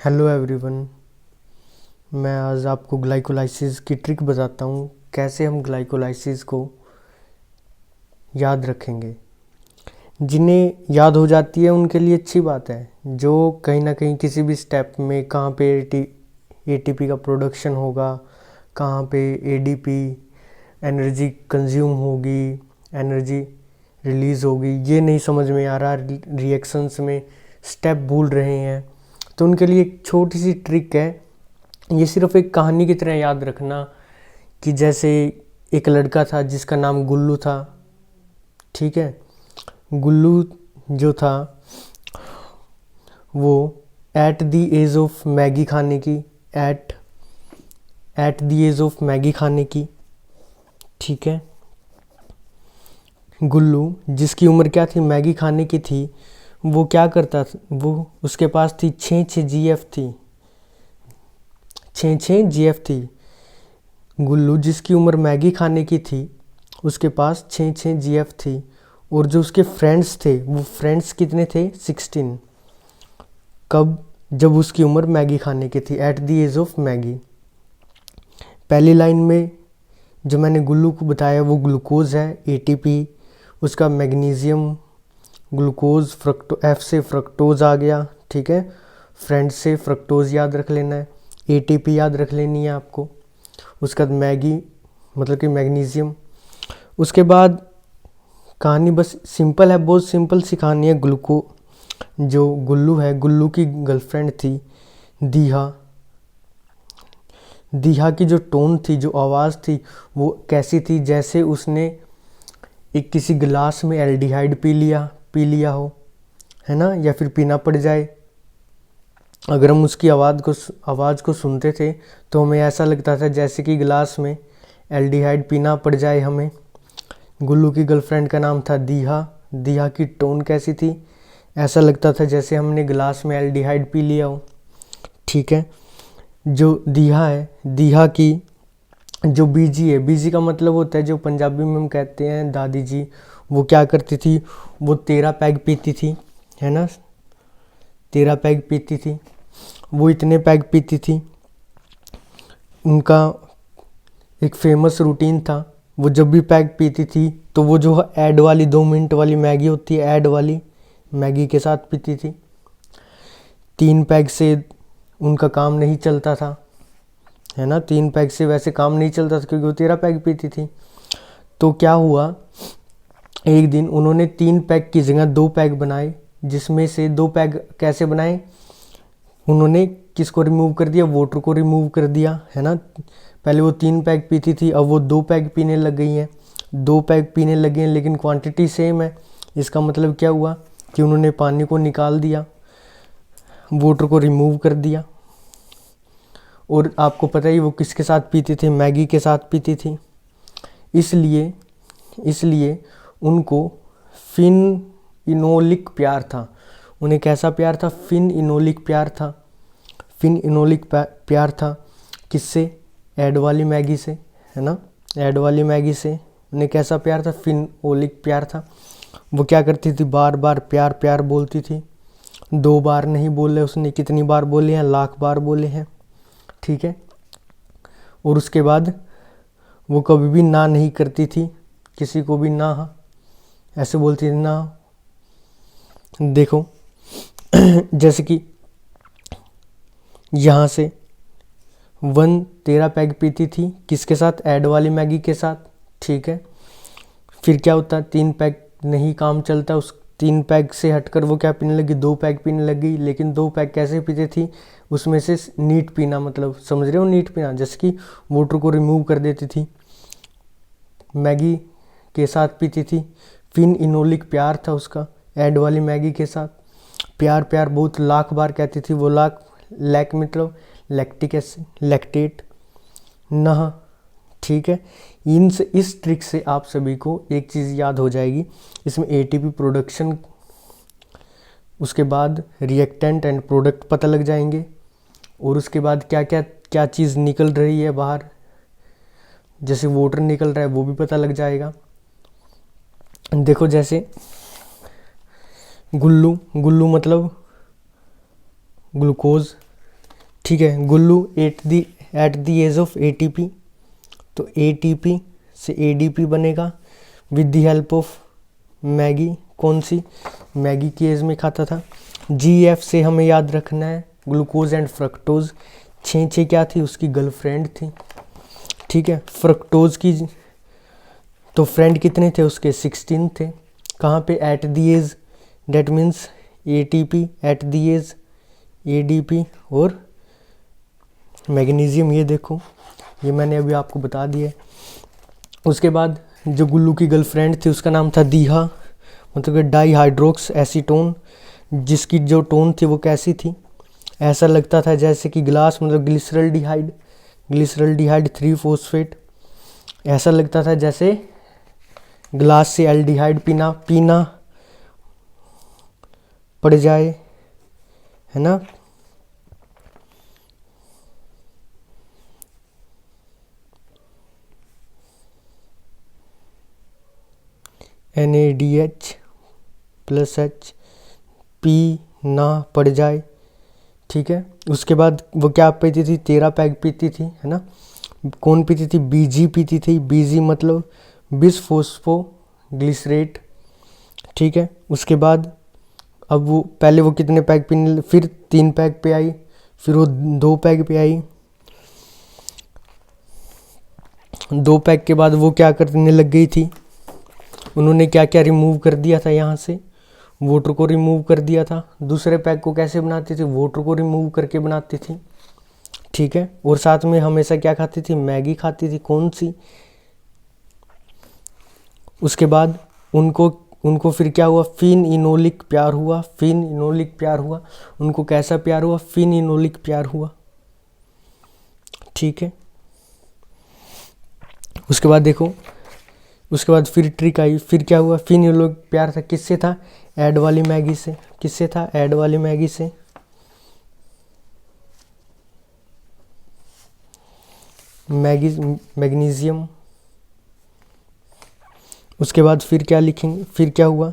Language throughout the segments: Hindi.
Hello everyone. मैं आज आपको ग्लाइकोलाइसिस की ट्रिक बताता हूँ, कैसे हम ग्लाइकोलाइसिस को याद रखेंगे। जिन्हें याद हो जाती है उनके लिए अच्छी बात है, जो कहीं ना कहीं किसी भी स्टेप में कहाँ पे एटीपी का प्रोडक्शन होगा, कहाँ पे एडीपी एनर्जी कंज्यूम होगी, एनर्जी रिलीज़ होगी, ये नहीं समझ में आ रहा, रिएक्शंस में स्टेप भूल रहे हैं, तो उनके लिए एक छोटी सी ट्रिक है। ये सिर्फ एक कहानी की तरह याद रखना कि जैसे एक लड़का था जिसका नाम गुल्लू था। ठीक है, गुल्लू जो था वो at the age of Maggi खाने की, at the age of Maggi खाने की। ठीक है, गुल्लू जिसकी उम्र क्या थी, मैगी खाने की थी, वो क्या करता था, वो उसके पास थी 6 जीएफ थी, 6 जीएफ थी। गुल्लू जिसकी उम्र मैगी खाने की थी उसके पास 6 जीएफ थी, और जो उसके फ्रेंड्स थे वो फ्रेंड्स कितने थे, 16। कब? जब उसकी उम्र मैगी खाने की थी, at the age of Maggi. पहली लाइन में जो मैंने गुल्लू को बताया वो ग्लूकोज है, एटीपी, उसका मैग्नीशियम, ग्लूकोज, एफ से फ्रक्टोज आ गया। ठीक है, फ्रेंड्स से फ्रक्टोज याद रख लेना है, एटीपी याद रख लेनी है आपको, उसके बाद मैगी मतलब कि मैग्नीशियम। उसके बाद कहानी बस सिंपल है, बहुत सिंपल सी कहानी है। जो गुल्लू है, गुल्लू की गर्लफ्रेंड थी दीहा। दीहा की जो टोन थी, जो आवाज़ थी, वो कैसी थी, जैसे उसने एक किसी गिलास में एल्डिहाइड पी लिया हो, है ना, या फिर पीना पड़ जाए। अगर हम उसकी आवाज़ को सुनते थे तो हमें ऐसा लगता था जैसे कि गिलास में एल्डिहाइड पीना पड़ जाए हमें। गुल्लू की गर्लफ्रेंड का नाम था दीहा। दीहा की टोन कैसी थी, ऐसा लगता था जैसे हमने गिलास में एल्डिहाइड पी लिया हो। ठीक है, जो दीहा है, दीहा की जो बीजी है, बीजी का मतलब होता है, जो पंजाबी में हम कहते हैं दादी जी, वो क्या करती थी, वो 13 पैग पीती थी, है ना, 13 पैग पीती थी। वो इतने पैग पीती थी, उनका एक फेमस रूटीन था। वो जब भी पैग पीती थी तो वो जो ऐड वाली 2 मिनट वाली मैगी होती है, ऐड वाली मैगी के साथ पीती थी। 3 पैग से उनका काम नहीं चलता था, है ना, 3 पैग से वैसे काम नहीं चलता था क्योंकि वो 13 पैग पीती थी। तो क्या हुआ, एक दिन उन्होंने 3 पैग की जगह 2 पैग बनाए, जिसमें से 2 पैग कैसे बनाए, उन्होंने किसको रिमूव कर दिया, वाटर को रिमूव कर दिया, है ना। पहले वो 3 पैग पीती थी, अब वो 2 पैग पीने लग गई हैं। 2 पैग पीने लगी हैं लेकिन क्वांटिटी सेम है। इसका मतलब क्या हुआ कि उन्होंने पानी को निकाल दिया, वाटर को रिमूव कर दिया। और आपको पता ही वो किसके साथ पीती थी, मैगी के साथ पीती थी। इसलिए उनको फिन इनोलिक प्यार था। उन्हें कैसा प्यार था, फिन इनोलिक प्यार था। फिन इनोलिक प्यार था किससे, ऐड वाली मैगी से, है ना, ऐड वाली मैगी से उन्हें कैसा प्यार था, फिन ओलिक प्यार था। वो क्या करती थी, बार बार प्यार प्यार बोलती थी। 2 बार नहीं बोले उसने, कितनी बार बोले हैं, लाख बार बोले हैं। ठीक है, और उसके बाद वो कभी भी ना नहीं करती थी किसी को भी, ना ऐसे बोलती थी ना। देखो जैसे कि यहाँ से 13 पैग पीती थी, किसके साथ, ऐड वाली मैगी के साथ। ठीक है, फिर क्या होता, 3 पैग नहीं काम चलता, उस 3 पैग से हटकर वो क्या पीने लगी, 2 पैग पीने लगी। लेकिन 2 पैग कैसे पीती थी, उसमें से नीट पीना, मतलब समझ रहे हो, नीट पीना, जैसे कि वाटर को रिमूव कर देती थी, मैगी के साथ पीती थी। फिन इनोलिक प्यार था उसका ऐड वाली मैगी के साथ। प्यार प्यार बहुत लाख बार कहती थी वो, लाख, लैक मतलब लैक्टिक एसिड, लैक्टेट, नह। ठीक है, इस ट्रिक से आप सभी को एक चीज़ याद हो जाएगी, इसमें एटीपी प्रोडक्शन, उसके बाद रिएक्टेंट एंड प्रोडक्ट पता लग जाएंगे, और उसके बाद क्या चीज़ निकल रही है बाहर, जैसे वाटर निकल रहा है वो भी पता लग जाएगा। देखो जैसे गुल्लू मतलब ग्लूकोज, ठीक है। गुल्लू at the age of ATP, तो ATP से ADP बनेगा with the help of Maggi. कौन सी? मैगी की एज में खाता था। GF से हमें याद रखना है ग्लूकोज एंड फ्रक्टोज। 6 क्या थी? उसकी गर्लफ्रेंड थी। ठीक है। फ्रक्टोज की तो फ्रेंड कितने थे उसके? 16 थे। कहाँ पे? At the age, that means ATP at the age, ADP और मैग्नीशियम। ये देखो, ये मैंने अभी आपको बता दिया। उसके बाद जो गुल्लू की गर्लफ्रेंड थी उसका नाम था दीहा, मतलब कि डाईहाइड्रोक्स एसीटोन, जिसकी जो टोन थी वो कैसी थी? ऐसा लगता था जैसे कि ग्लास, मतलब ग्लिसरल्डिहाइड 3-फॉस्फेट। ऐसा लगता था जैसे ग्लास से एल्डिहाइड पीना पड़ जाए, है ना। NaDH+H पी ना पड़ जाए। ठीक है। उसके बाद वो क्या पीती थी? 13 पैग पीती थी, है ना। कौन पीती थी? BG पीती थी। BG मतलब बिसफोस्फोग्लिसरेट। ठीक है। उसके बाद अब वो पहले वो कितने पैग पीने, फिर 3 पैग पे आई, फिर वो 2 पैग पे आई। 2 पैग के बाद वो क्या करने लग गई थी? उन्होंने क्या क्या रिमूव कर दिया था यहाँ से? वाटर को रिमूव कर दिया था। दूसरे पैग को कैसे बनाती थी? वाटर को रिमूव करके बनाती थी। ठीक है। और साथ में हमेशा क्या खाती थी? मैगी खाती थी। कौन सी? उसके बाद उनको फिर क्या हुआ? फिनइनोलिक प्यार हुआ। फिनइनोलिक प्यार हुआ। उनको कैसा प्यार हुआ? फिनइनोलिक प्यार हुआ। ठीक है। उसके बाद देखो, उसके बाद फिर ट्रिक आई। फिर क्या हुआ? फिनइनोलिक प्यार था किससे? था ऐड वाली मैगी से। किससे था? ऐड वाली मैगी से। मैग्नीशियम। उसके बाद फिर क्या लिखेंगे? फिर क्या हुआ?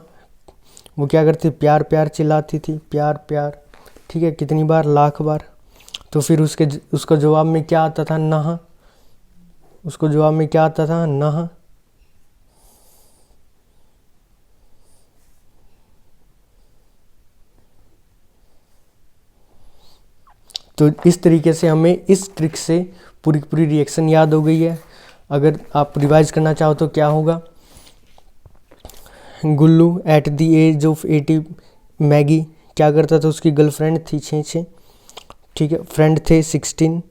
वो क्या करती? प्यार प्यार चिल्लाती थी, प्यार प्यार। ठीक है। कितनी बार? लाख बार। तो फिर उसका जवाब में क्या आता था? नहा। उसको जवाब में क्या आता था? नहा। तो इस तरीके से हमें इस ट्रिक से पूरी पूरी रिएक्शन याद हो गई है। अगर आप रिवाइज करना चाहो तो क्या होगा? गुल्लू at the age of 80, Maggi क्या करता था? उसकी गर्लफ्रेंड थी 6। ठीक है। फ्रेंड थे 16।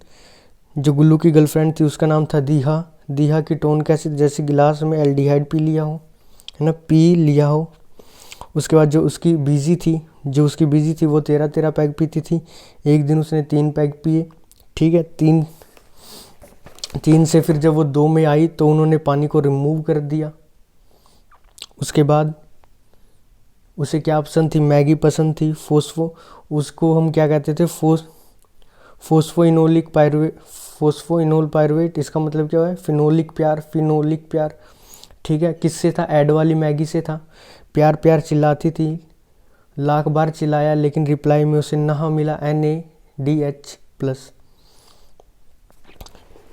जो गुल्लू की गर्लफ्रेंड थी उसका नाम था दीहा। दीहा की टोन कैसी? जैसे गिलास में एल्डिहाइड पी लिया हो, है ना, पी लिया हो। उसके बाद जो उसकी बीजी थी वो 13 पैग पीती थी। एक दिन उसने 3 पैग पिए। ठीक है। 3 से फिर जब वो 2 में आई तो उन्होंने पानी को रिमूव कर दिया। उसके बाद उसे क्या पसंद थी? मैगी पसंद थी। उसको हम क्या कहते थे? Phosphoenol pyruvate. इसका मतलब क्या है? फिनोलिक प्यार। ठीक है। किससे था? ऐड वाली मैगी से था। प्यार प्यार चिल्लाती थी, लाख बार चिल्लाया, लेकिन रिप्लाई में उसे नहा मिला, NaDH+।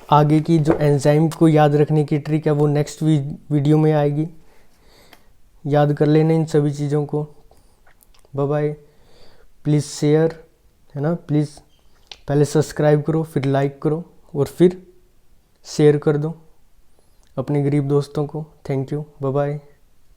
आगे की जो एंजाइम को याद रखने की ट्रिक है वो नेक्स्ट वीडियो में आएगी। याद कर लेना इन सभी चीज़ों को। Bye bye. प्लीज़ शेयर, है ना, प्लीज़ पहले सब्सक्राइब करो, फिर लाइक करो और फिर शेयर कर दो अपने गरीब दोस्तों को। Thank you. Bye bye.